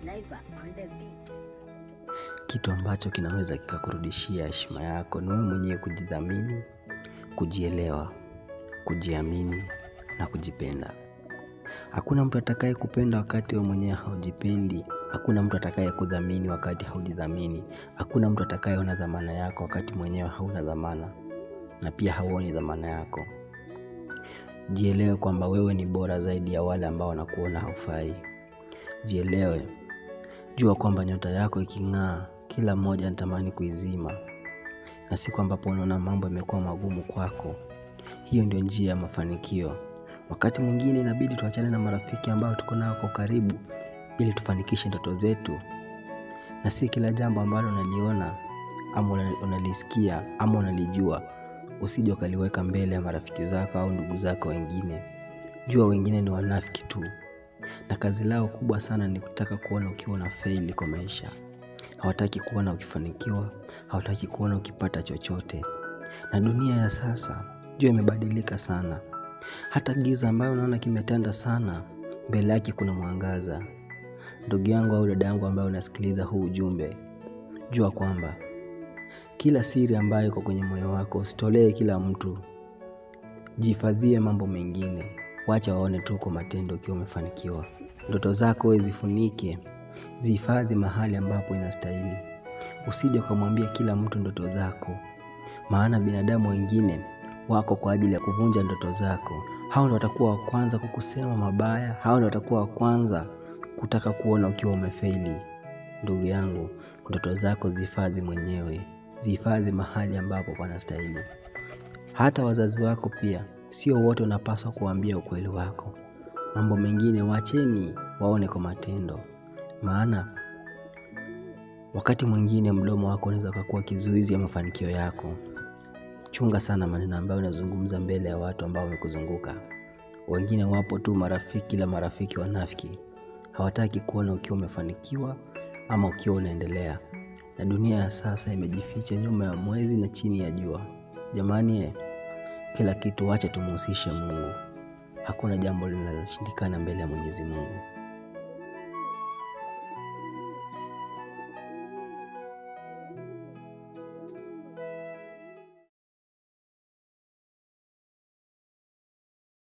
Live on the beat. Kitu ambacho kinaweza kikakurudishia heshima yako ni wewe mwenyewe kujidhamini, kujielewa, kujiamini na kujipenda. Hakuna mtu atakaye kupenda wakati wewe mwenyewe haujipendi. Hakuna mtu atakaye kudhamini wakati haujidhamini. Hakuna mtu atakaye ona dhamana yako wakati mwenyewe hauna dhamana na pia hauoni dhamana yako. Jielewe kwamba wewe ni bora zaidi ya wale ambao wanakuona haufai. Jielewe. Jua kwamba nyota yako iking'aa, kila mmoja anatamani kuizima. Na siku ambapo unaona mambo yamekuwa magumu kwako, hiyo ndio njia ya mafanikio. Wakati mwingine inabidi tuachane na marafiki ambao tuko nao kwa karibu ili tufanikishe ndoto zetu. Na si kila jambo ambalo unaliona ama unalisikia ama unalijua usije ukaliweka mbele ya marafiki zako au ndugu zako wengine. Jua wengine ni wanafiki tu. Na kazi lao kubwa sana ni kutaka kuona ukiwa na faili kwa maisha. Hawataki kuona ukifanikiwa, hawataki kuona ukipata chochote. Na dunia ya sasa, jua imebadilika sana. Hata giza ambayo unaona kimetanda sana, mbele yake kuna mwangaza. Ndugu yangu au dada yangu ambaye unasikiliza huu ujumbe, jua kwamba kila siri ambayo iko kwenye moyo wako usitolee kila mtu. Jihifadhie mambo mengine. Wacha waone tu kwa matendo ukiwa umefanikiwa. Ndoto zako wewe zifunike, zihifadhi mahali ambapo inastahili. Usije ukamwambia kila mtu ndoto zako, maana binadamu wengine wako kwa ajili ya kuvunja ndoto zako. Hao ndio watakuwa wa kwanza kukusema mabaya, hao ndio watakuwa wa kwanza kutaka kuona ukiwa umefeli. Ndugu yangu, ndoto zako zihifadhi mwenyewe, zihifadhi mahali ambapo panastahili. Hata wazazi wako pia, sio wote unapaswa kuambia ukweli wako. Mambo mengine waacheni waone kwa matendo. Maana wakati mwingine mdomo wako unaweza kuwa kizuizi ya mafanikio yako. Chunga sana maneno ambayo unazungumza mbele ya watu ambao wamekuzunguka. Wengine wapo tu marafiki, la marafiki wanafiki. Hawataki kuona ukiwa umefanikiwa ama ukiwa unaendelea. Na dunia ya sasa imejificha nyuma ya mwezi na chini ya jua. Jamani, kila kitu wacha tumhusishe Mungu. Hakuna jambo linaloshindikana mbele ya Mwenyezi Mungu.